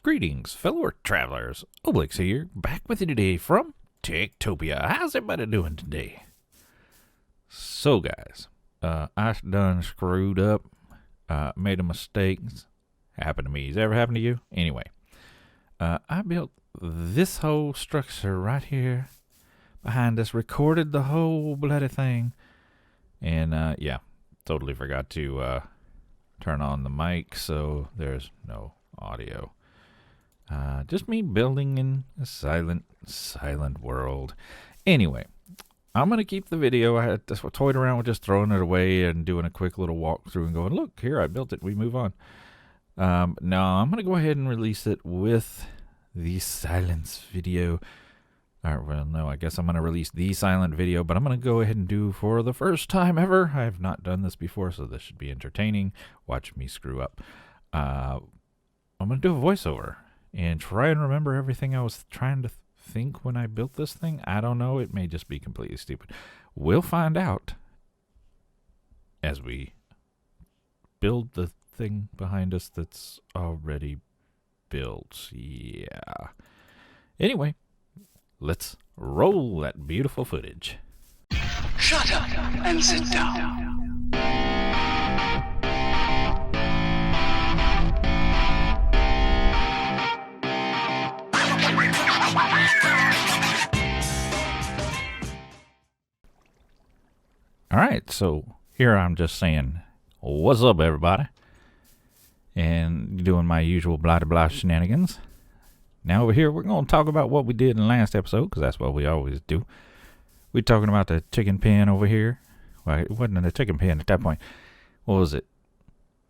Greetings, fellow travelers. Obelix here, back with you today from Tektopia. How's everybody doing today? So, guys, I done screwed up, made a mistake. Happened to me. Has it ever happened to you? Anyway, I built this whole structure right here behind us, recorded the whole bloody thing, and yeah, totally forgot to turn on the mic, so there's no audio. Just me building in a silent world. Anyway, I'm going to keep the video. I had just toyed around with just throwing it away and doing a quick little walkthrough and going, look, here, I built it. We move on. No, I'm going to go ahead and release it with the silence video. Well, no, I guess I'm going to release the silent video, but I'm going to go ahead and do for the first time ever. I have not done this before, so this should be entertaining. Watch me screw up. I'm going to do a voiceover and try and remember everything I was trying to think when I built this thing. I don't know. It may just be completely stupid. We'll find out as we build the thing behind us that's already built. Yeah. Anyway, let's roll that beautiful footage. Shut up and sit down. Alright, so here I'm just saying, what's up, everybody? And doing my usual blah-blah shenanigans. Now over here, we're going to talk about what we did in the last episode, because that's what we always do. We're talking about the chicken pen over here. Well, it wasn't a chicken pen at that point. What was it?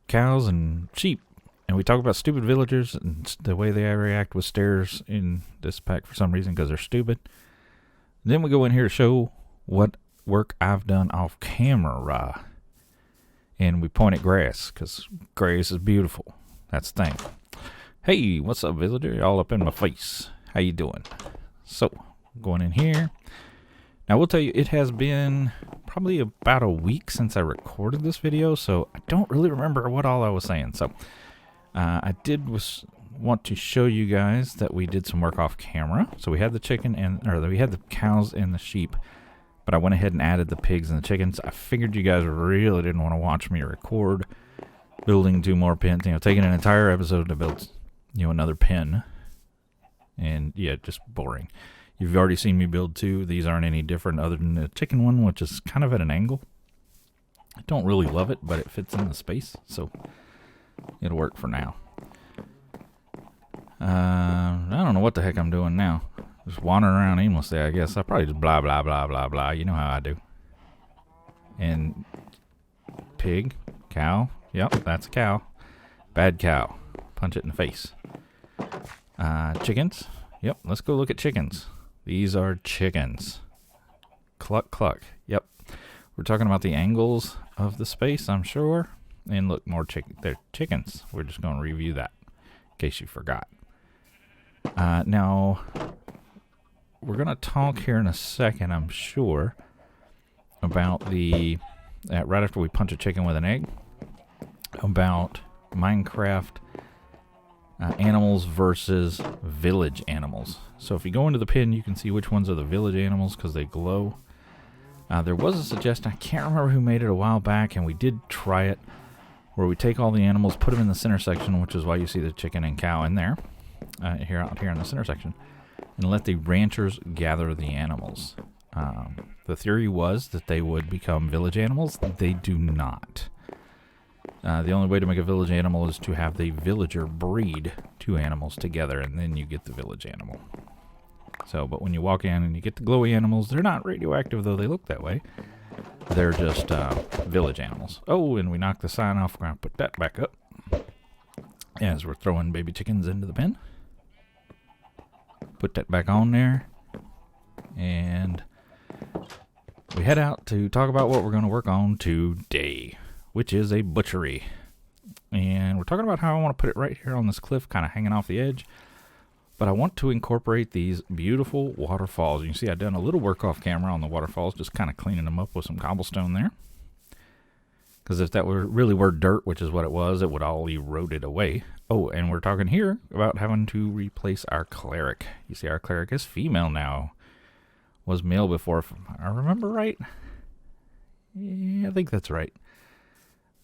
Cows and sheep. And we talk about stupid villagers and the way they react with stairs in this pack for some reason, because they're stupid. Then we go in here to show what work I've done off camera. And we point at grass, because grass is beautiful. That's the thing. Hey, what's up, villager? You're all up in my face. How you doing? So, going in here. Now, I will tell you, it has been probably about a week since I recorded this video, so I don't really remember what all I was saying. So, I did want to show you guys that we did some work off camera. So, we had the we had the cows and the sheep, but I went ahead and added the pigs and the chickens. I figured you guys really didn't want to watch me record building 2 more pens. You know, taking an entire episode to build, another pen. And, yeah, just boring. You've already seen me build 2. These aren't any different other than the chicken one, which is kind of at an angle. I don't really love it, but it fits in the space, so it'll work for now. I don't know what the heck I'm doing now. Just wandering around aimlessly, I guess. I probably just blah, blah, blah, blah, blah. You know how I do. And pig, cow. Yep, that's a cow. Bad cow. Punch it in the face. Chickens. Yep, let's go look at chickens. These are chickens. Cluck, cluck. Yep. We're talking about the angles of the space, I'm sure. And look, more they're chickens. We're just going to review that, in case you forgot. Now, we're going to talk here in a second, I'm sure, about the, right after we punch a chicken with an egg, about Minecraft animals versus village animals. So if you go into the pen, you can see which ones are the village animals because they glow. There was a suggestion, I can't remember who made it a while back, and we did try it, where we take all the animals, put them in the center section, which is why you see the chicken and cow in there, out here in the center section, and let the ranchers gather the animals. The theory was that they would become village animals. They do not. The only way to make a village animal is to have the villager breed 2 animals together, and then you get the village animal. So, but when you walk in and you get the glowy animals, they're not radioactive, though they look that way. They're just village animals. Oh, and we knocked the sign off. We're going to put that back up as we're throwing baby chickens into the pen. Put that back on there. And we head out to talk about what we're going to work on today, which is a butchery. And we're talking about how I want to put it right here on this cliff, kind of hanging off the edge. But I want to incorporate these beautiful waterfalls. You can see I've done a little work off camera on the waterfalls, just kind of cleaning them up with some cobblestone there. Because if that really were dirt, which is what it was, it would all eroded away. Oh, and we're talking here about having to replace our cleric. You see, our cleric is female now. Was male before, if I remember right. Yeah, I think that's right.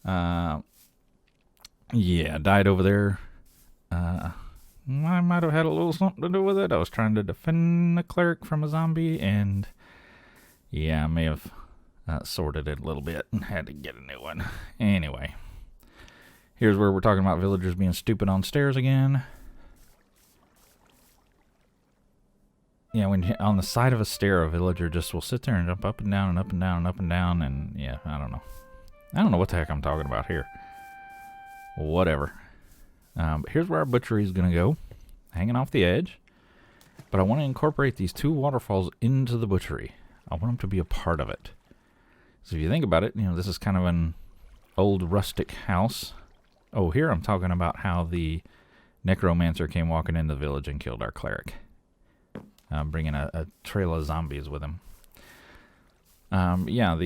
Yeah, died over there. I might have had a little something to do with it. I was trying to defend the cleric from a zombie, and yeah, I may have sorted it a little bit and had to get a new one. Anyway, here's where we're talking about villagers being stupid on stairs again. Yeah, when on the side of a stair, a villager just will sit there and jump up and down and up and down and up and down, and yeah, I don't know. I don't know what the heck I'm talking about here. Whatever. But here's where our butchery is going to go, hanging off the edge. But I want to incorporate these two waterfalls into the butchery. I want them to be a part of it. So if you think about it, this is kind of an old rustic house. Oh, here I'm talking about how the necromancer came walking into the village and killed our cleric. Bringing a trail of zombies with him. Yeah,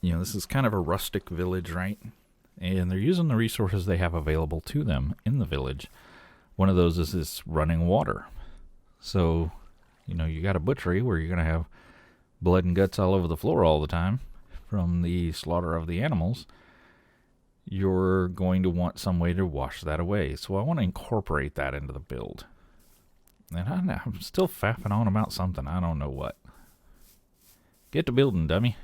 this is kind of a rustic village, right? And they're using the resources they have available to them in the village. One of those is this running water. So, you got a butchery where you're going to have blood and guts all over the floor all the time from the slaughter of the animals. You're going to want some way to wash that away. So I want to incorporate that into the build. And I'm still faffing on about something. I don't know what. Get to building, dummy.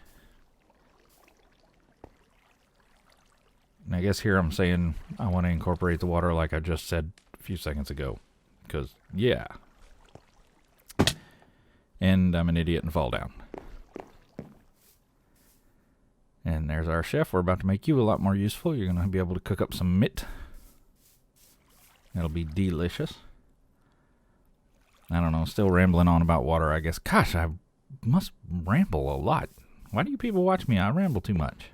And I guess here I'm saying I want to incorporate the water like I just said a few seconds ago. Because, yeah. And I'm an idiot and fall down. And there's our chef. We're about to make you a lot more useful. You're going to be able to cook up some meat. It'll be delicious. I don't know, still rambling on about water, I guess. Gosh, I must ramble a lot. Why do you people watch me? I ramble too much.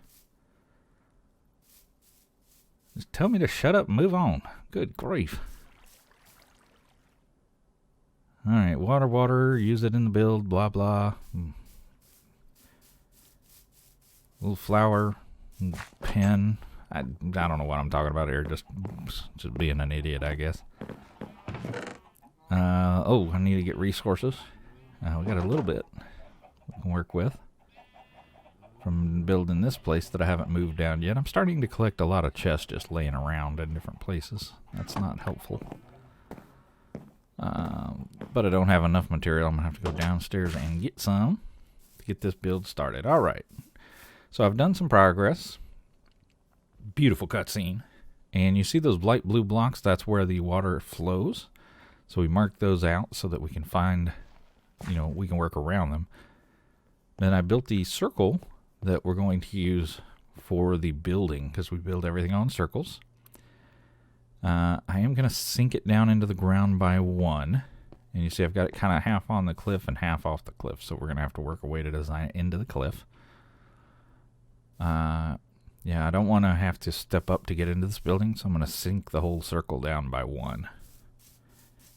Just tell me to shut up and move on. Good grief. Alright, water, use it in the build, blah, blah. Little flower, pen. I don't know what I'm talking about here. Just being an idiot, I guess. I need to get resources. We got a little bit we can work with from building this place that I haven't moved down yet. I'm starting to collect a lot of chests just laying around in different places. That's not helpful. But I don't have enough material. I'm going to have to go downstairs and get some to get this build started. All right. So I've done some progress. Beautiful cutscene. And you see those light blue blocks? That's where the water flows. So we mark those out so that we can find, we can work around them. Then I built the circle that we're going to use for the building because we build everything on circles. I am going to sink it down into the ground by 1. And you see I've got it kind of half on the cliff and half off the cliff. So we're going to have to work a way to design it into the cliff. Yeah, I don't want to have to step up to get into this building. So I'm going to sink the whole circle down by 1.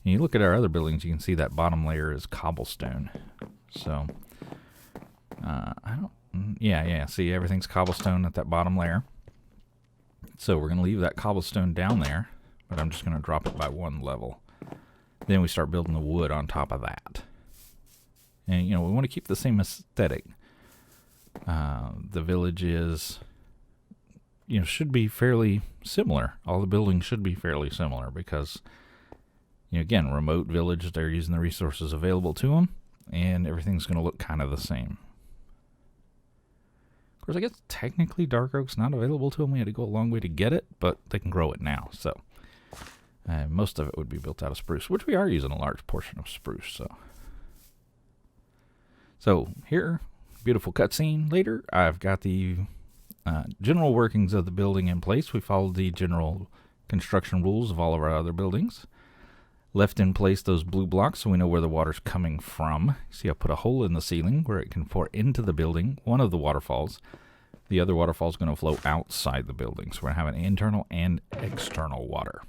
And you look at our other buildings, you can see that bottom layer is cobblestone. So, see, everything's cobblestone at that bottom layer. So we're going to leave that cobblestone down there, but I'm just going to drop it by 1 level. Then we start building the wood on top of that. And, we want to keep the same aesthetic. The village is, should be fairly similar. All the buildings should be fairly similar because... again, remote village, they're using the resources available to them, and everything's going to look kind of the same. Of course, I guess technically Dark Oak's not available to them. We had to go a long way to get it, but they can grow it now. So most of it would be built out of spruce, which we are using a large portion of spruce. So here, beautiful cutscene. Later, I've got the general workings of the building in place. We followed the general construction rules of all of our other buildings. Left in place those blue blocks so we know where the water's coming from. See, I put a hole in the ceiling where it can pour into the building, one of the waterfalls. The other waterfall is going to flow outside the building. So we're going to have an internal and external water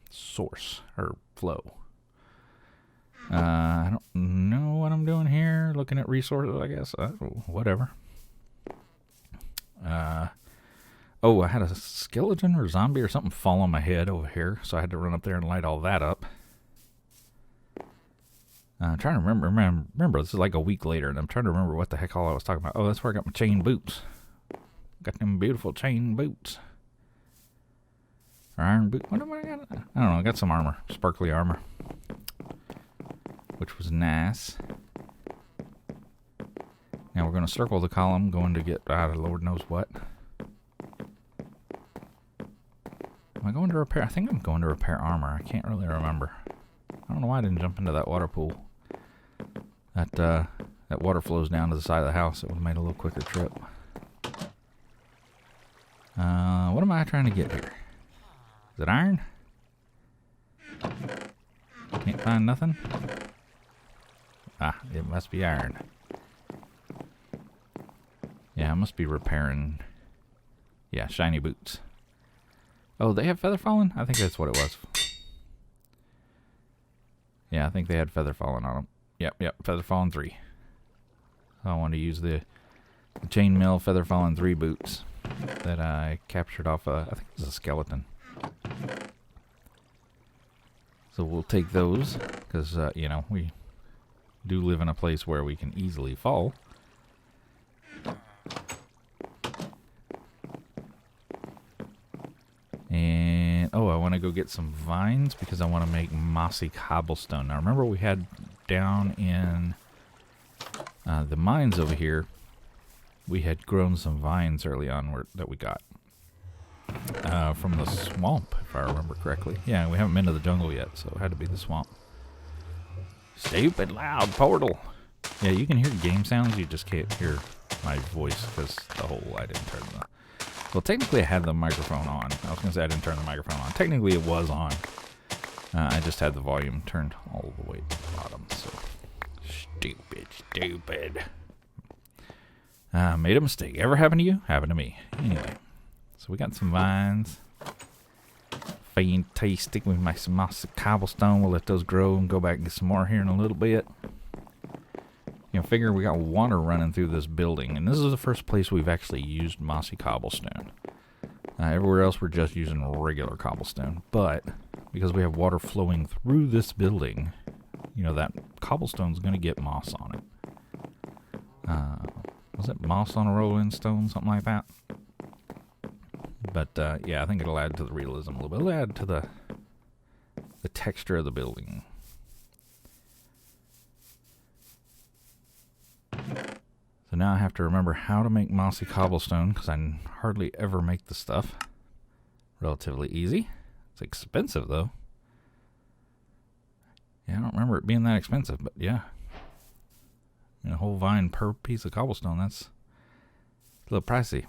source or flow. I don't know what I'm doing here. Looking at resources, I guess. Whatever. Oh, I had a skeleton or zombie or something fall on my head over here, so I had to run up there and light all that up. I'm trying to remember, this is like a week later, and I'm trying to remember what the heck all I was talking about. Oh, that's where I got my chain boots. Got them beautiful chain boots. Or iron boot. What am I got? I don't know. I got some armor. Sparkly armor. Which was nice. Now we're going to circle the column, going to get out of Lord knows what. Am I going to repair? I think I'm going to repair armor. I can't really remember. I don't know why I didn't jump into that water pool. That water flows down to the side of the house. It would have made a little quicker trip. What am I trying to get here? Is it iron? Can't find nothing? Ah, it must be iron. Yeah, I must be repairing. Yeah, shiny boots. Oh, they have feather falling? I think that's what it was. Yeah, I think they had feather falling on them. Yep, feather falling 3. I want to use the chainmail feather falling 3 boots that I captured off I think it was a skeleton. So we'll take those, because, we do live in a place where we can easily fall. And, I want to go get some vines, because I want to make mossy cobblestone. Now, remember we had down in the mines over here, we had grown some vines early on that we got. From the swamp, if I remember correctly. Yeah, we haven't been to the jungle yet, so it had to be the swamp. Stupid loud portal. Yeah, you can hear game sounds, you just can't hear my voice because I didn't turn the... Well, technically I had the microphone on. I was going to say I didn't turn the microphone on. Technically it was on. I just had the volume turned all the way to the bottom, so... Stupid. Made a mistake. Ever happened to you? Happened to me. Anyway. So we got some vines. Fantastic. We make some mossy cobblestone. We'll let those grow and go back and get some more here in a little bit. Figure we got water running through this building. And this is the first place we've actually used mossy cobblestone. Everywhere else we're just using regular cobblestone. But because we have water flowing through this building, that cobblestone's going to get moss on it. Was it moss on a rolling stone? Something like that. But, yeah, I think it'll add to the realism a little bit. It'll add to the texture of the building. So now I have to remember how to make mossy cobblestone, because I hardly ever make the stuff. Relatively easy. It's expensive, though. Yeah, I don't remember it being that expensive, but yeah. A whole vine per piece of cobblestone, that's a little pricey.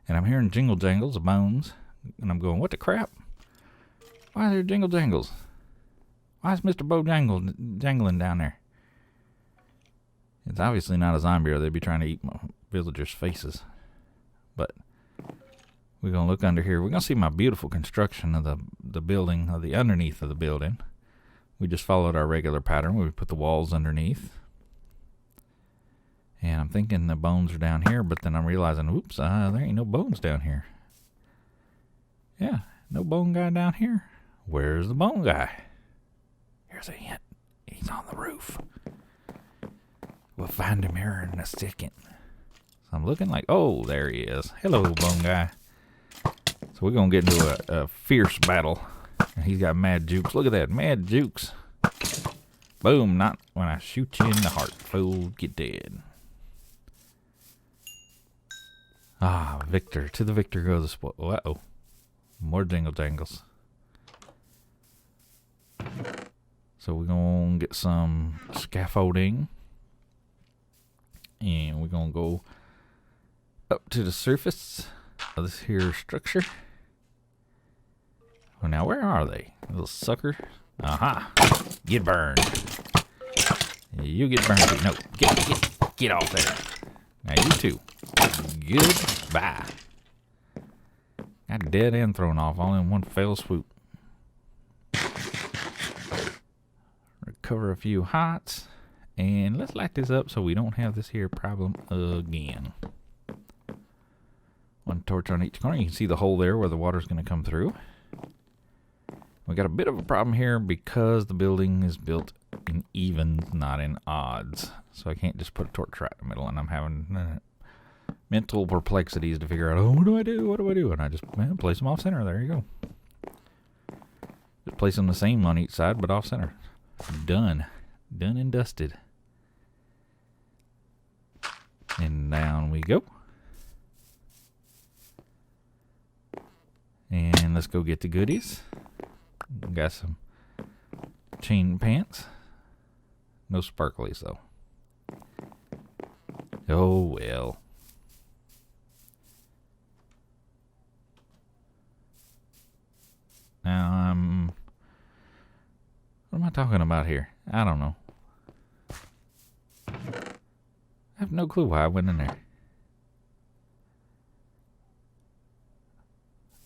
And I'm hearing jingle jangles of bones. And I'm going, what the crap? Why are there jingle jangles? Why is Mr. jangling down there? It's obviously not a zombie, or they'd be trying to eat my villagers' faces. But we're going to look under here. We're going to see my beautiful construction of the building, of the underneath of the building. We just followed our regular pattern where we put the walls underneath. And I'm thinking the bones are down here, but then I'm realizing, oops, there ain't no bones down here. Yeah, no bone guy down here. Where's the bone guy? Here's a hint. He's on the roof. We'll find him here in a second. So I'm looking like, oh, there he is. Hello, bone guy. So we're going to get into a fierce battle. And he's got mad jukes. Look at that, mad jukes. Boom, not when I shoot you in the heart, fool. Get dead. Ah, victor. To the victor goes the spoil. Uh-oh. More jingle jangles. So we're going to get some scaffolding. And we're going to go up to the surface of this here structure. Well, now where are they? Little sucker. Aha. Get burned. You get burned too. No, get off there. Now you too. Goodbye. Got a dead end thrown off all in one fell swoop. Recover a few hots. And let's light this up so we don't have this here problem again. One torch on each corner. You can see the hole there where the water's going to come through. We got a bit of a problem here because the building is built in evens, not in odds. So I can't just put a torch right in the middle, and I'm having mental perplexities to figure out, oh, what do I do? What do I do? And I just place them off center. There you go. Just place them the same on each side, but off center. Done. Done and dusted. And down we go. And let's go get the goodies. Got some chain pants. No sparklies though. Oh well. Now what am I talking about here? I don't know. I have no clue why I went in there.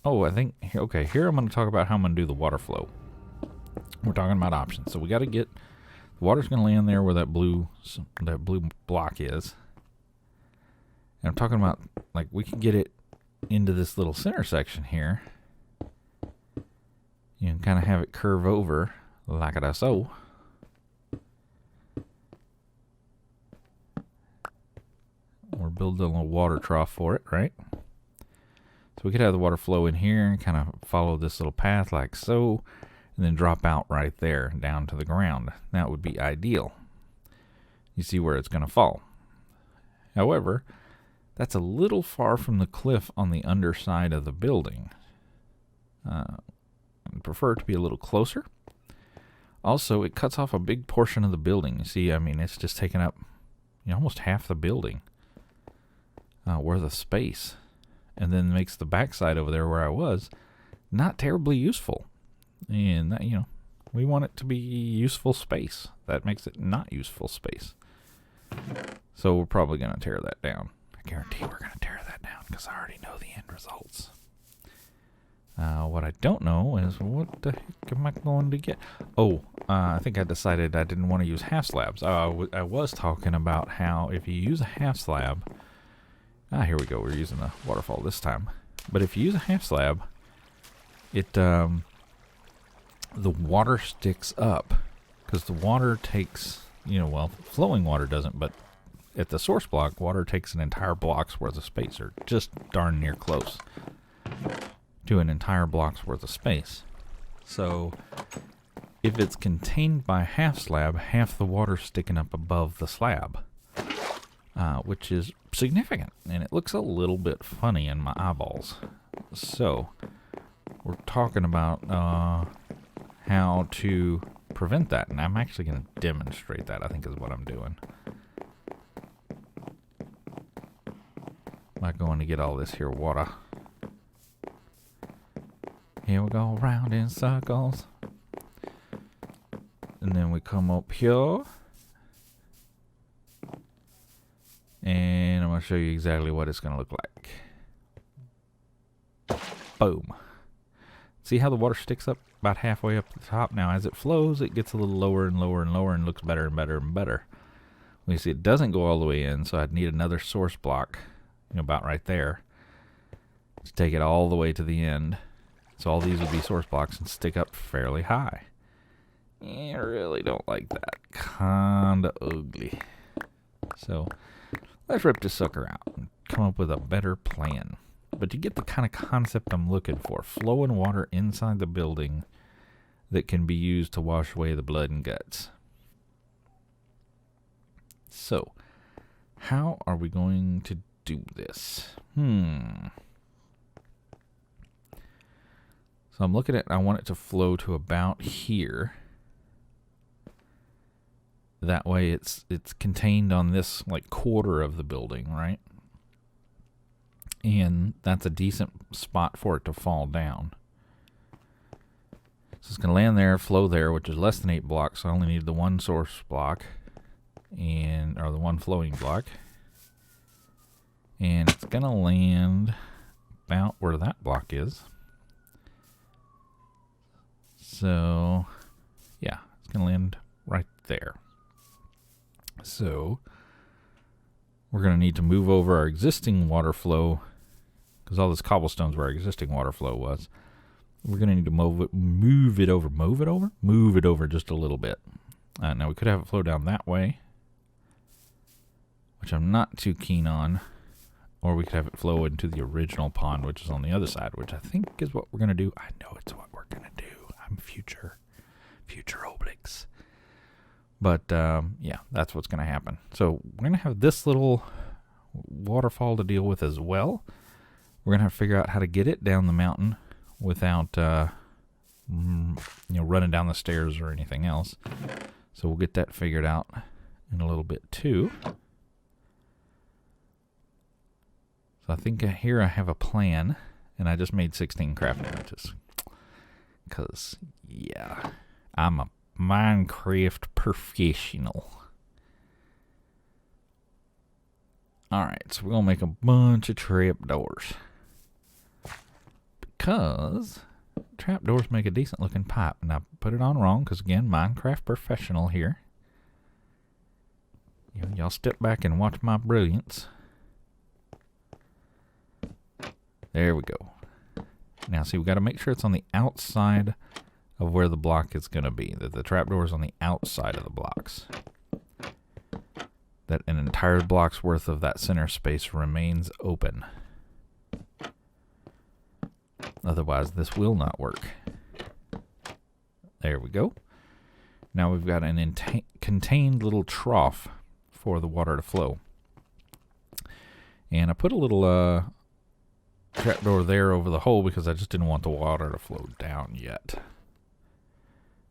Oh, I think, okay, here I'm going to talk about how I'm going to do the water flow. We're talking about options. So we got to get, the water's going to land there where that blue block is. And I'm talking about, like, we can get it into this little center section here. You can kind of have it curve over like it so. We're building a little water trough for it, right? So we could have the water flow in here and kind of follow this little path like so, and then drop out right there down to the ground. That would be ideal. You see where it's going to fall. However, that's a little far from the cliff on the underside of the building. I'd prefer it to be a little closer. Also, it cuts off a big portion of the building. You see, I mean, it's just taking up almost half the building worth of space. And then makes the backside over there where I was not terribly useful. And that, we want it to be useful space. That makes it not useful space. So we're probably going to tear that down. I guarantee we're going to tear that down because I already know the end results. What I don't know is what the heck am I going to get? Oh, I think I decided I didn't want to use half slabs. I was talking about how if you use a half slab, here we go. We're using the waterfall this time. But if you use a half slab, it the water sticks up because the water takes, flowing water doesn't, but at the source block, water takes an entire block's worth of space, or just darn near close to an entire block's worth of space. So if it's contained by half slab, half the water's sticking up above the slab. Which is significant, and it looks a little bit funny in my eyeballs. So, we're talking about how to prevent that, and I'm actually going to demonstrate that, I think is what I'm doing. I'm not going to get all this here water. Here we go, round in circles. And then we come up here. And I'm going to show you exactly what it's going to look like. Boom. See how the water sticks up about halfway up the top? Now, as it flows, it gets a little lower and lower and lower and looks better and better and better. We see it doesn't go all the way in, so I'd need another source block, about right there, to take it all the way to the end. So all these would be source blocks and stick up fairly high. I really don't like that. Kinda ugly. So let's rip this sucker out and come up with a better plan. But to get the kind of concept I'm looking for, flowing water inside the building that can be used to wash away the blood and guts. So, how are we going to do this? So I'm looking at, I want it to flow to about here. That way it's contained on this like quarter of the building, right? And that's a decent spot for it to fall down. So it's going to land there, flow there, which is less than 8 blocks. So I only need the one source block, or the one flowing block. And it's going to land about where that block is. So, yeah, it's going to land right there. So we're going to need to move over our existing water flow, because all this cobblestone's where our existing water flow was. We're going to need to move it over just a little bit. Now we could have it flow down that way, which I'm not too keen on. Or we could have it flow into the original pond, which is on the other side, which I think is what we're going to do. I know it's what we're going to do. I'm future Obelix. But, yeah, that's what's going to happen. So we're going to have this little waterfall to deal with as well. We're going to have to figure out how to get it down the mountain without, running down the stairs or anything else. So we'll get that figured out in a little bit too. So I think here I have a plan, and I just made 16 crafting benches. Because, yeah, I'm a Minecraft professional. Alright, so we're going to make a bunch of trapdoors. Because trapdoors make a decent looking pipe. And I put it on wrong, because again, Minecraft professional here. Y'all step back and watch my brilliance. There we go. Now, see, we got to make sure it's on the outside of where the block is going to be. That the trapdoor is on the outside of the blocks. That an entire block's worth of that center space remains open. Otherwise, this will not work. There we go. Now we've got an contained little trough for the water to flow. And I put a little trapdoor there over the hole because I just didn't want the water to flow down yet.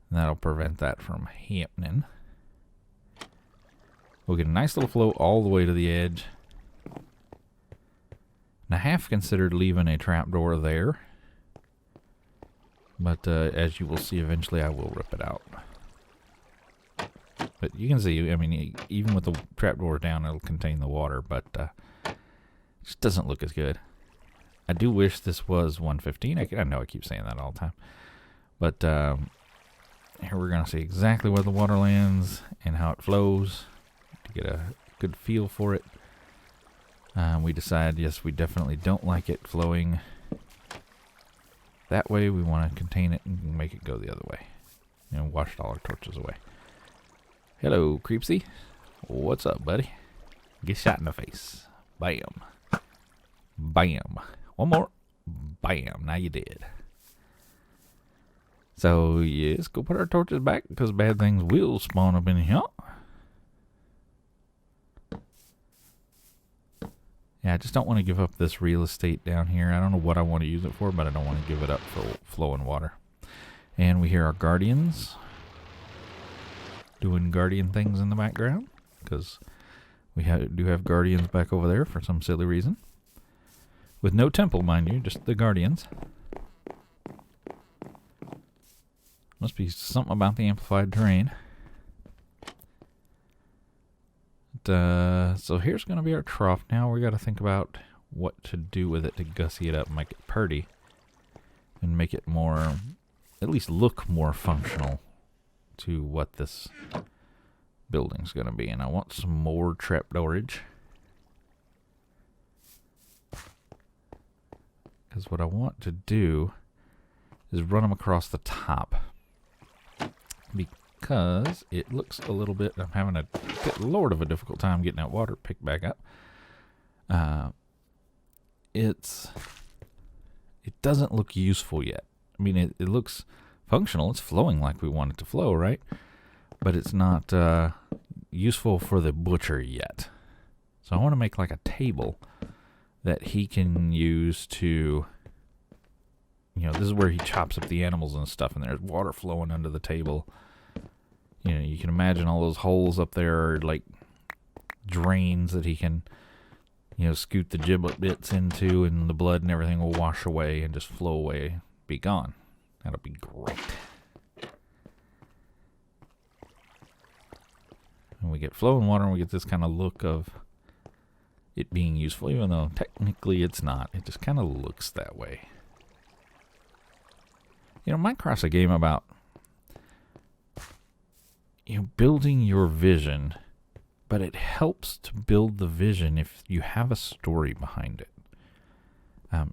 And that'll prevent that from happening. We'll get a nice little flow all the way to the edge. And I half considered leaving a trapdoor there. But as you will see, eventually I will rip it out. But you can see, I mean, even with the trapdoor down, it'll contain the water. But it just doesn't look as good. I do wish this was 115. I know I keep saying that all the time. But here we're going to see exactly where the water lands and how it flows to get a good feel for it. We decide, yes, we definitely don't like it flowing that way. We want to contain it and make it go the other way. And wash all our torches away. Hello, Creepsy. What's up, buddy? Get shot in the face. Bam. Bam. One more. Bam. Now you did. So, yes, go put our torches back because bad things will spawn up in here. Yeah, I just don't want to give up this real estate down here. I don't know what I want to use it for, but I don't want to give it up for flowing water. And we hear our guardians doing guardian things in the background because we do have guardians back over there for some silly reason. With no temple, mind you, just the guardians. Must be something about the amplified terrain. So here's going to be our trough. Now we got to think about what to do with it to gussy it up and make it pretty. And make it more, at least look more functional to what this building's going to be. And I want some more trapdoorage. Because what I want to do is run them across the top. Because it looks a little bit, I'm having a good lord of a difficult time getting that water picked back up. It doesn't look useful yet. I mean, it looks functional. It's flowing like we want it to flow, right? But it's not useful for the butcher yet. So I want to make like a table that he can use to, this is where he chops up the animals and stuff, and there's water flowing under the table. You can imagine all those holes up there are like drains that he can, scoot the giblet bits into, and the blood and everything will wash away and just flow away, be gone. That'll be great. And we get flowing water, and we get this kind of look of it being useful, even though technically it's not. It just kind of looks that way. Minecraft's a game about building your vision but it helps to build the vision if you have a story behind it.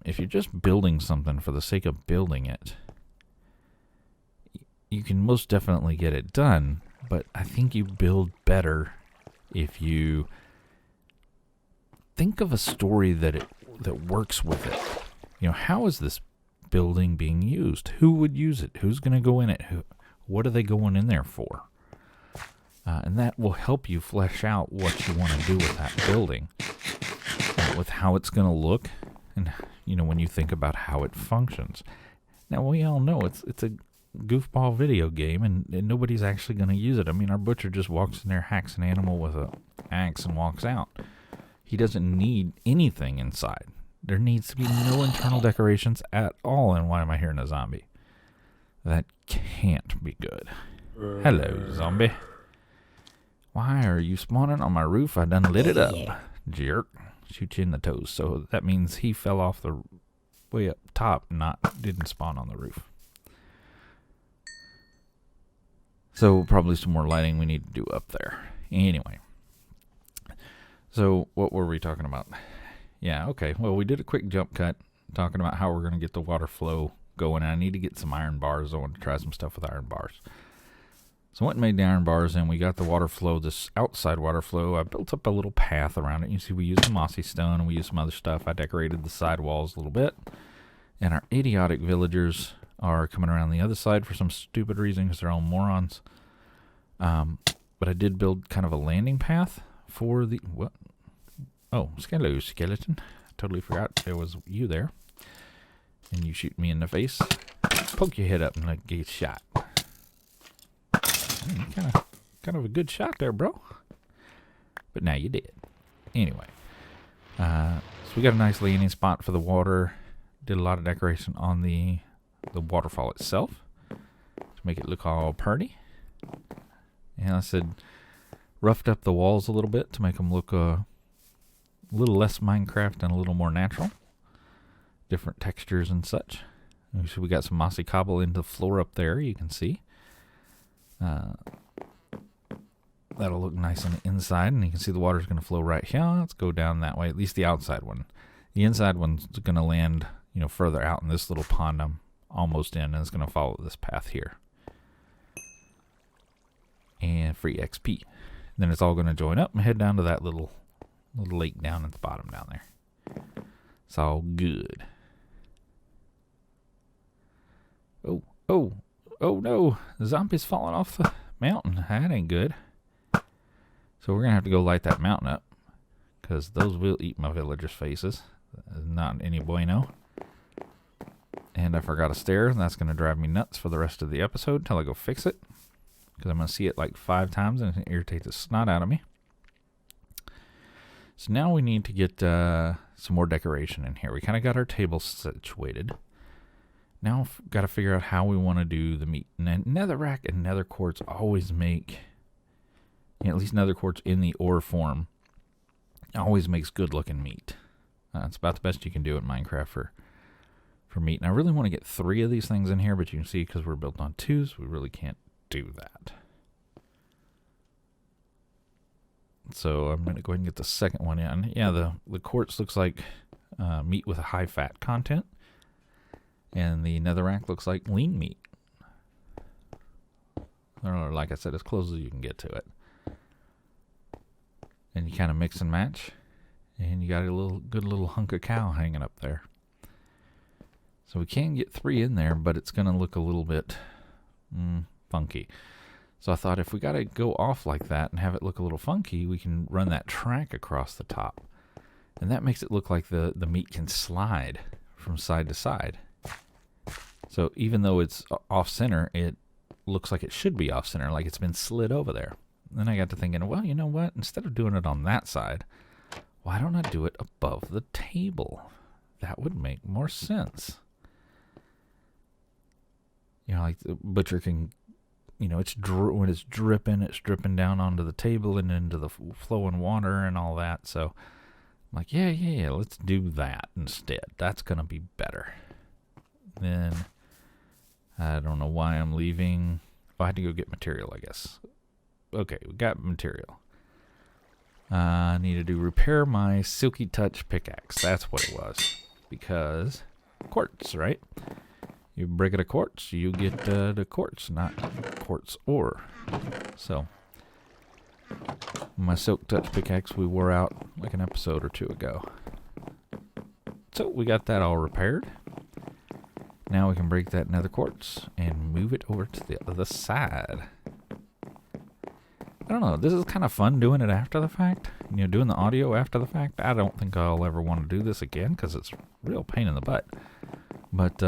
If you're just building something for the sake of building it, you can most definitely get it done, but I think you build better if you think of a story that works with it. How is this building being used? Who would use it? Who's going to go in it? What are they going in there for? And that will help you flesh out what you want to do with that building, with how it's going to look, and when you think about how it functions. Now we all know it's a goofball video game, and nobody's actually going to use it. I mean, our butcher just walks in there, hacks an animal with an axe, and walks out. He doesn't need anything inside. There needs to be no internal decorations at all. And why am I hearing a zombie? That can't be good. Hello, zombie. Why are you spawning on my roof? I done lit it up. Jerk. Shoot you in the toes. So that means he fell off the way up top, didn't spawn on the roof. So probably some more lighting we need to do up there. Anyway. So what were we talking about? Yeah, okay. Well, we did a quick jump cut talking about how we're going to get the water flow going. And I need to get some iron bars. I want to try some stuff with iron bars. So I went and made the iron bars, and we got the water flow, this outside water flow. I built up a little path around it. You see we used the mossy stone, and we used some other stuff. I decorated the side walls a little bit. And our idiotic villagers are coming around the other side for some stupid reason because they're all morons. But I did build kind of a landing path for the... What? Oh, hello, skeleton. Totally forgot there was you there. And you shoot me in the face. Poke your head up and get shot. Kind of a good shot there, bro. But now you did. Anyway. So we got a nice landing spot for the water. Did a lot of decoration on the waterfall itself to make it look all pretty. And I said, roughed up the walls a little bit to make them look a little less Minecraft and a little more natural. Different textures and such. So we got some mossy cobble into the floor up there, you can see. That'll look nice on the inside, and you can see the water's going to flow right here. Let's go down that way, at least the outside one. The inside one's going to land, further out in this little pond I'm almost in, and it's going to follow this path here. And free XP. Then it's all going to join up and head down to that little lake down at the bottom down there. It's all good. Oh no, the zombie's falling off the mountain. That ain't good. So we're going to have to go light that mountain up, because those will eat my villagers' faces. Not any bueno. And I forgot a stair, and that's going to drive me nuts for the rest of the episode until I go fix it, because I'm going to see it like 5 times and it irritates the snot out of me. So now we need to get some more decoration in here. We kind of got our table situated. Now we've got to figure out how we want to do the meat. And then netherrack and nether quartz always make, at least nether quartz in the ore form, always makes good looking meat. It's about the best you can do in Minecraft for meat. And I really want to get 3 of these things in here, but you can see because we're built on 2s, we really can't do that. So I'm going to go ahead and get the second one in. Yeah, the quartz looks like meat with a high fat content. And the netherrack looks like lean meat. Or like I said, as close as you can get to it. And you kind of mix and match. And you got a good little hunk of cow hanging up there. So we can get 3 in there, but it's going to look a little bit funky. So I thought if we got to go off like that and have it look a little funky, we can run that track across the top. And that makes it look like the meat can slide from side to side. So even though it's off-center, it looks like it should be off-center, like it's been slid over there. And then I got to thinking, well, you know what? Instead of doing it on that side, why don't I do it above the table? That would make more sense. Like the butcher can, when it's dripping down onto the table and into the flowing water and all that. So I'm like, yeah, let's do that instead. That's going to be better. Then I don't know why I'm leaving. I had to go get material, I guess. Okay, we got material. I need to repair my Silky Touch pickaxe. That's what it was. Because quartz, right? You break it a quartz, you get the quartz, not quartz ore. So, my Silk Touch pickaxe we wore out like an episode or two ago. So, we got that all repaired. Now we can break that nether quartz and move it over to the other side. I don't know, this is kind of fun doing it after the fact. You know, doing the audio after the fact. I don't think I'll ever want to do this again because it's a real pain in the butt. But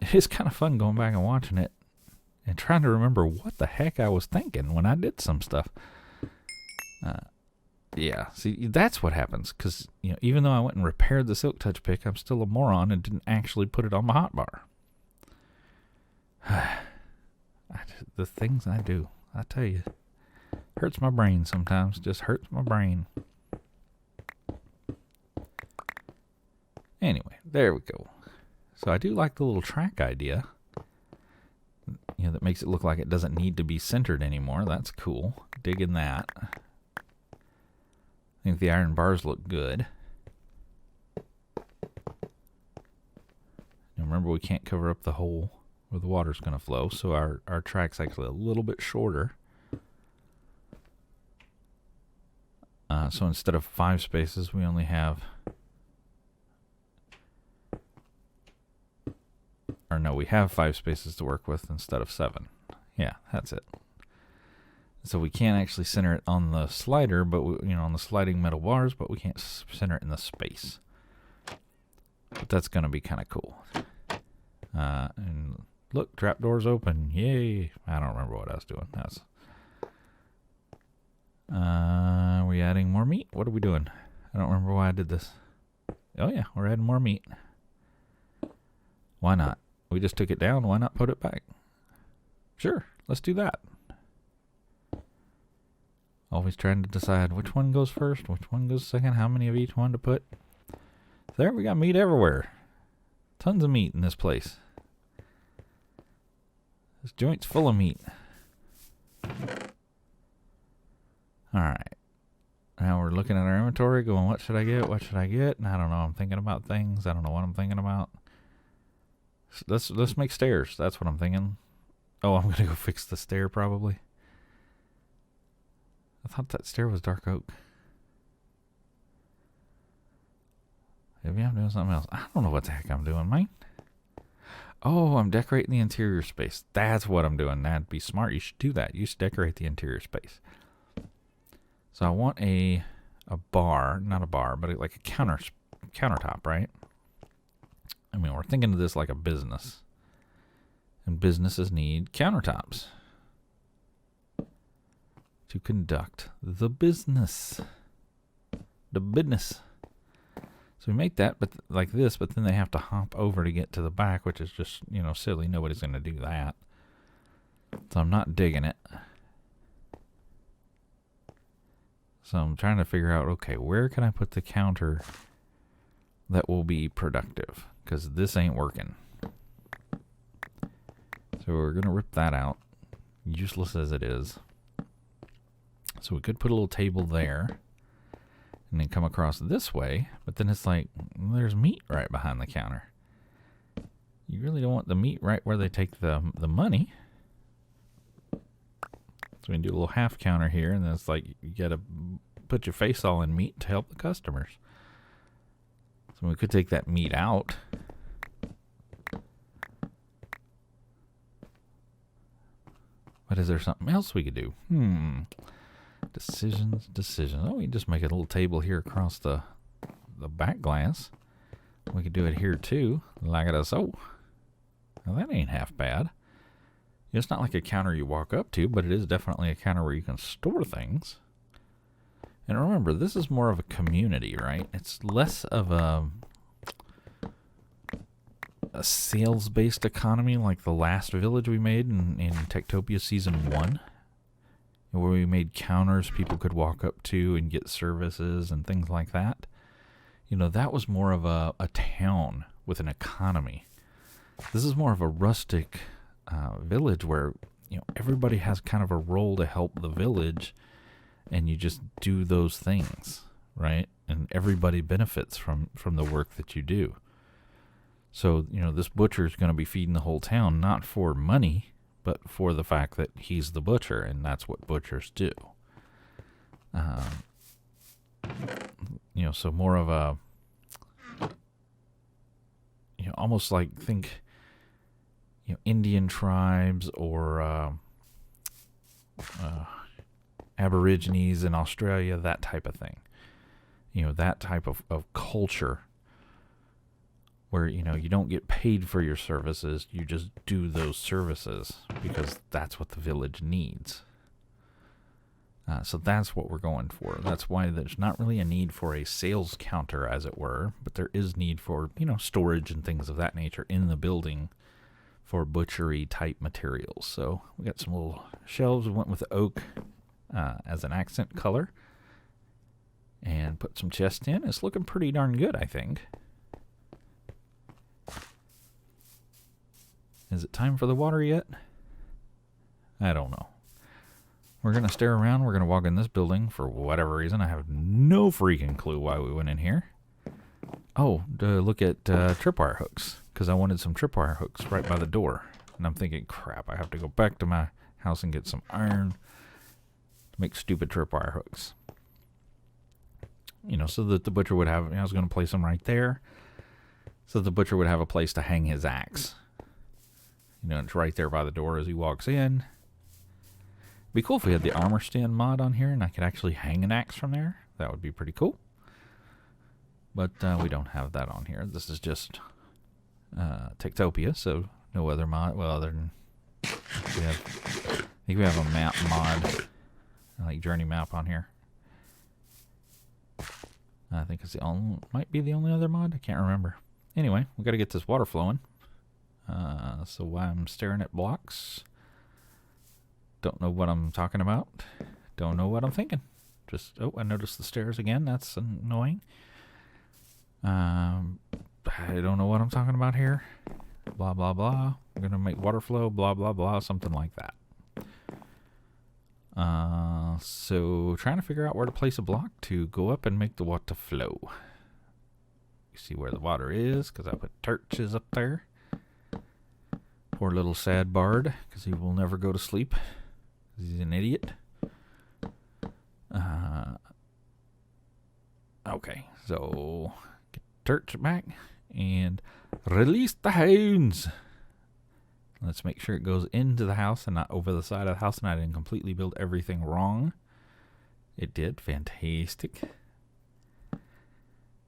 it is kind of fun going back and watching it and trying to remember what the heck I was thinking when I did some stuff. Yeah, see, that's what happens. Because, you know, even though I went and repaired the Silk Touch pick, I'm still a moron and didn't actually put it on my hotbar. The things I do, I tell you. Hurts my brain sometimes. Just hurts my brain. Anyway, there we go. So I do like the little track idea. You know, that makes it look like it doesn't need to be centered anymore. That's cool. Digging that. I think the iron bars look good. Now remember, we can't cover up the hole where the water's going to flow, so our track's actually a little bit shorter. So instead of 5 spaces, we only have... Or no, we have 5 spaces to work with instead of 7. Yeah, that's it. So we can't actually center it on the slider, but we, on the sliding metal bars, but we can't center it in the space. But that's going to be kind of cool. And look, trapdoor's open. Yay. I don't remember what I was doing. Are we adding more meat? What are we doing? I don't remember why I did this. Oh yeah, we're adding more meat. Why not? We just took it down. Why not put it back? Sure, let's do that. Always trying to decide which one goes first, which one goes second, how many of each one to put. There, we got meat everywhere. Tons of meat in this place. This joint's full of meat. Alright. Now we're looking at our inventory going, what should I get? What should I get? And I don't know. I'm thinking about things. I don't know what I'm thinking about. Let's make stairs. That's what I'm thinking. Oh, I'm going to go fix the stair probably. I thought that stair was dark oak. Maybe I'm doing something else. I don't know what the heck I'm doing, man. Oh, I'm decorating the interior space. That's what I'm doing. That'd be smart. You should do that. You should decorate the interior space. So I want a bar, not a bar, but like a countertop, right? I mean, we're thinking of this like a business. And businesses need countertops to conduct the business. The business. So we make that but like this, but then they have to hop over to get to the back, which is just, silly. Nobody's going to do that. So I'm not digging it. So I'm trying to figure out, okay, where can I put the counter that will be productive? Because this ain't working. So we're going to rip that out, useless as it is. So we could put a little table there and then come across this way, but then it's like, there's meat right behind the counter. You really don't want the meat right where they take the money. So we can do a little half counter here, and then it's like you got to put your face all in meat to help the customers. So we could take that meat out. But is there something else we could do? Decisions. Oh, we can just make a little table here across the back glass. We could do it here too, like it so. Now that ain't half bad. It's not like a counter you walk up to, but it is definitely a counter where you can store things. And remember, this is more of a community, right? It's less of a sales-based economy like the last village we made in Tektopia Season 1, where we made counters people could walk up to and get services and things like that. That was more of a town with an economy. This is more of a rustic village where everybody has kind of a role to help the village, and you just do those things, right? And everybody benefits from the work that you do. So, this butcher is going to be feeding the whole town, not for money, but for the fact that he's the butcher, and that's what butchers do. So more of a, almost like think, Indian tribes or Aborigines in Australia, that type of thing. That type of culture where, you don't get paid for your services. You just do those services because that's what the village needs. So that's what we're going for. That's why there's not really a need for a sales counter, as it were, but there is need for, storage and things of that nature in the building for butchery type materials. So we got some little shelves. We went with oak as an accent color and put some chests in. It's looking pretty darn good, I think. Is it time for the water yet? I don't know. We're going to stare around. We're going to walk in this building for whatever reason. I have no freaking clue why we went in here. Oh, to look at tripwire hooks, because I wanted some tripwire hooks right by the door. And I'm thinking, crap, I have to go back to my house and get some iron to make stupid tripwire hooks. So that the butcher would have, I was going to place them right there, so that the butcher would have a place to hang his axe. It's right there by the door as he walks in. It'd be cool if we had the armor stand mod on here and I could actually hang an axe from there. That would be pretty cool. But we don't have that on here. This is just Tektopia, so no other mod. Well, other than I think we have a map mod, like journey map on here. I think it's might be the only other mod. I can't remember. Anyway, we got to get this water flowing. So while I'm staring at blocks, don't know what I'm talking about, don't know what I'm thinking. I noticed the stairs again. That's annoying. I don't know what I'm talking about here. Blah, blah, blah. I'm going to make water flow, blah, blah, blah, something like that. So trying to figure out where to place a block to go up and make the water flow. You see where the water is, because I put torches up there. Poor little sad bard, because he will never go to sleep, because he's an idiot. Okay, so get the torch back and release the hounds. Let's make sure it goes into the house and not over the side of the house, and I didn't completely build everything wrong. It did. Fantastic.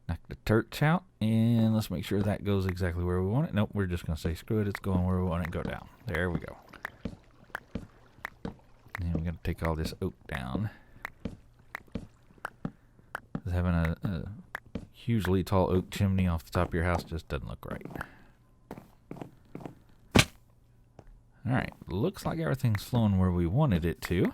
Knock the torch out, and let's make sure that goes exactly where we want it. Nope, we're just going to say screw it. It's going where we want it to go down. There we go. And we're going to take all this oak down. Because having a hugely tall oak chimney off the top of your house just doesn't look right. Alright, looks like everything's flowing where we wanted it to.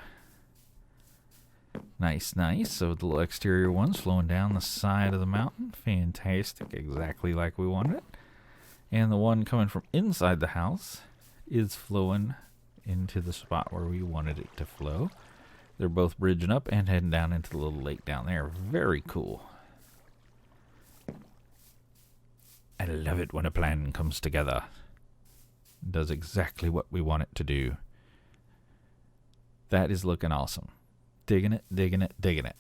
Nice, nice. So the little exterior one's flowing down the side of the mountain. Fantastic, exactly like we wanted it. And the one coming from inside the house is flowing into the spot where we wanted it to flow. They're both bridging up and heading down into the little lake down there. Very cool. I love it when a plan comes together. It does exactly what we want it to do. That is looking awesome. Digging it, digging it, digging it.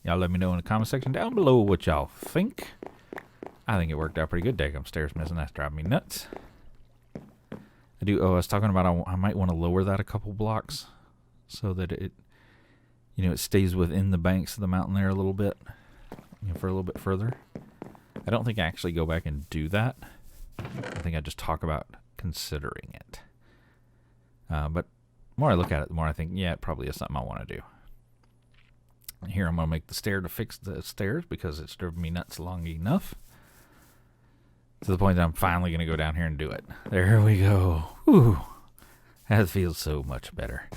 Y'all let me know in the comment section down below what y'all think. I think it worked out pretty good. Dang, upstairs missing. That's driving me nuts. I was talking about I might want to lower that a couple blocks so that it stays within the banks of the mountain there a little bit, for a little bit further. I don't think I actually go back and do that. I think I just talk about considering it. But the more I look at it, the more I think, yeah, it probably is something I want to do. Here I'm going to make the stair to fix the stairs because it's driven me nuts long enough. To the point that I'm finally going to go down here and do it. There we go. Whew. That feels so much better.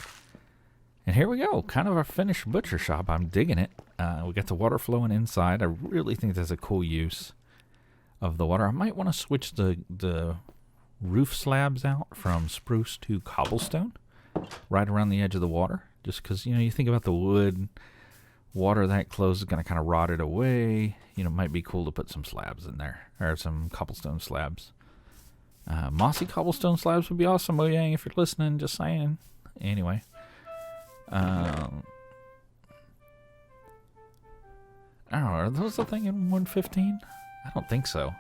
And here we go. Kind of a finished butcher shop. I'm digging it. We got the water flowing inside. I really think that's a cool use of the water. I might want to switch the roof slabs out from spruce to cobblestone right around the edge of the water, Just because, you think about the wood, water that close is going to kind of rot it away. It might be cool to put some slabs in there, or some cobblestone slabs. Mossy cobblestone slabs would be awesome, Mojang, if you're listening, just saying. Anyway. I don't know, are those the thing in 115? I don't think so.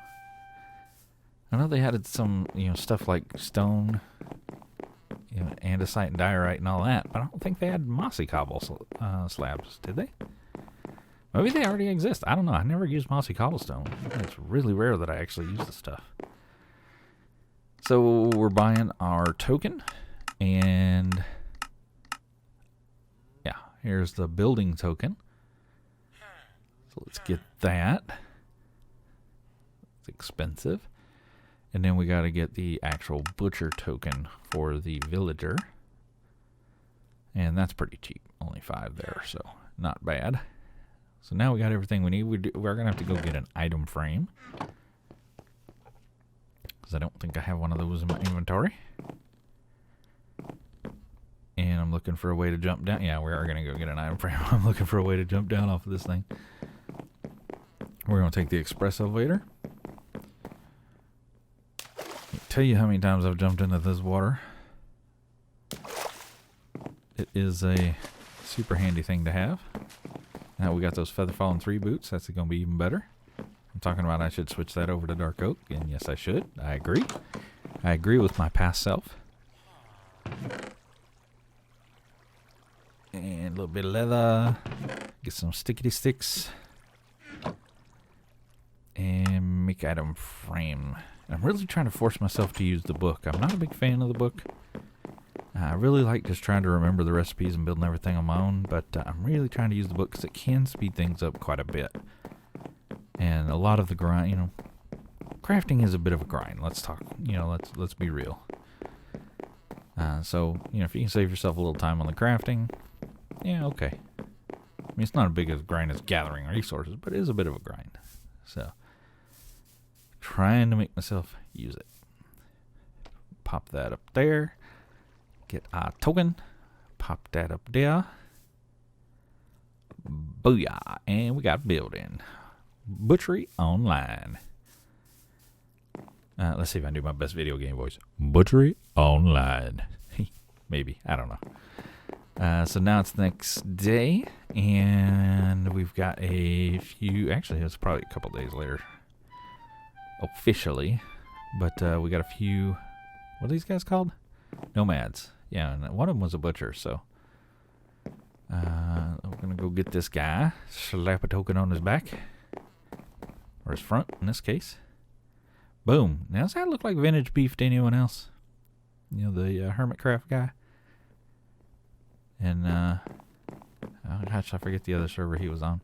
I know they added some, stuff like stone, andesite and diorite and all that, but I don't think they had mossy cobble slabs, did they? Maybe they already exist. I don't know. I never used mossy cobblestone. It's really rare that I actually use this stuff. So we're buying our token, and yeah, here's the building token. So let's get that. It's expensive. And then we got to get the actual butcher token for the villager. And that's pretty cheap. Only 5 there, so not bad. So now we got everything we need. We're going to have to go get an item frame, because I don't think I have one of those in my inventory. And I'm looking for a way to jump down. Yeah, we are going to go get an item frame. I'm looking for a way to jump down off of this thing. We're going to take the express elevator. Can't tell you how many times I've jumped into this water. It is a super handy thing to have. Now we got those Feather Fallen 3 boots. That's going to be even better. I'm talking about I should switch that over to Dark Oak, and yes, I should. I agree. I agree with my past self. And a little bit of leather. Get some stickity sticks. And make item frame. I'm really trying to force myself to use the book. I'm not a big fan of the book. I really like just trying to remember the recipes and building everything on my own, but I'm really trying to use the book because it can speed things up quite a bit. And a lot of the grind, crafting is a bit of a grind. Let's talk, let's be real. So, if you can save yourself a little time on the crafting, yeah, okay. I mean, it's not as big a grind as gathering resources, but it is a bit of a grind. So, trying to make myself use it. Pop that up there. Get our token. Pop that up there. Booyah. And we got building. Butchery Online. Let's see if I can do my best video game voice. Butchery Online. Maybe. I don't know. So now it's the next day. And we've got a few. Actually, it's probably a couple days later. Officially. But we got a few. What are these guys called? Nomads. Yeah, and one of them was a butcher, so we're going to go get this guy, slap a token on his back, or his front in this case. Boom. Now, does that look like vintage beef to anyone else? The Hermitcraft guy? And, oh gosh, I forget the other server he was on.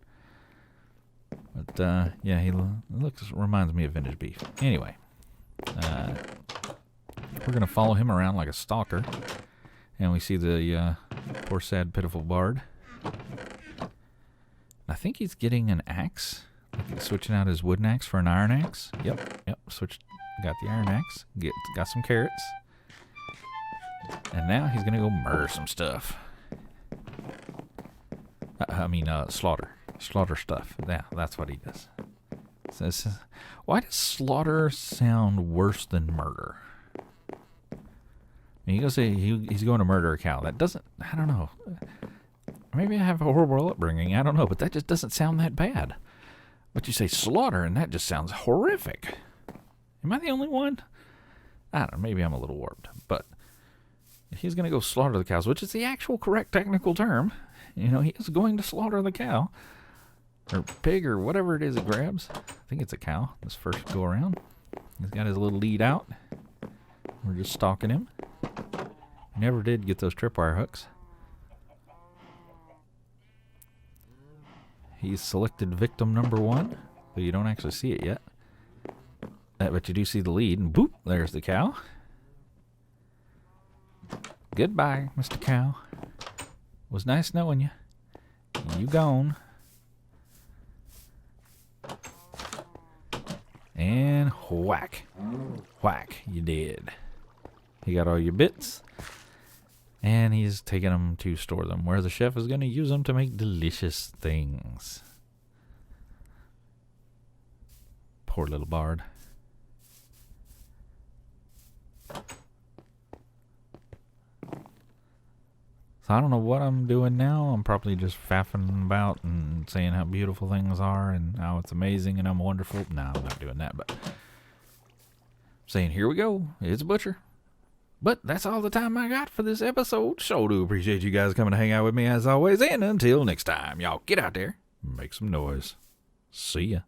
But, yeah, he reminds me of vintage beef. Anyway, we're going to follow him around like a stalker. And we see the poor, sad, pitiful bard. I think he's getting an axe. Like he's switching out his wooden axe for an iron axe. Yep. Got the iron axe. Got some carrots. And now he's going to go murder some stuff. Slaughter. Slaughter stuff. Yeah, that's what he does. So, why does slaughter sound worse than murder? You go say he's going to murder a cow. That doesn't, I don't know. Maybe I have a horrible upbringing. I don't know, but that just doesn't sound that bad. But you say slaughter, and that just sounds horrific. Am I the only one? I don't know. Maybe I'm a little warped. But if he's going to go slaughter the cows, which is the actual correct technical term, he is going to slaughter the cow. Or pig, or whatever it is it grabs. I think it's a cow, this first go around. He's got his little lead out. We're just stalking him. Never did get those tripwire hooks. He's selected victim number 1, but you don't actually see it yet. But you do see the lead, and boop, there's the cow. Goodbye, Mr. Cow. Was nice knowing you. You gone. And whack. Whack, you did. You got all your bits. And he's taking them to store them, where the chef is going to use them to make delicious things. Poor little bard. So I don't know what I'm doing now. I'm probably just faffing about and saying how beautiful things are and how it's amazing and I'm wonderful. No, I'm not doing that, but saying, here we go. It's a butcher. But that's all the time I got for this episode. So do appreciate you guys coming to hang out with me as always. And until next time, y'all get out there and make some noise. See ya.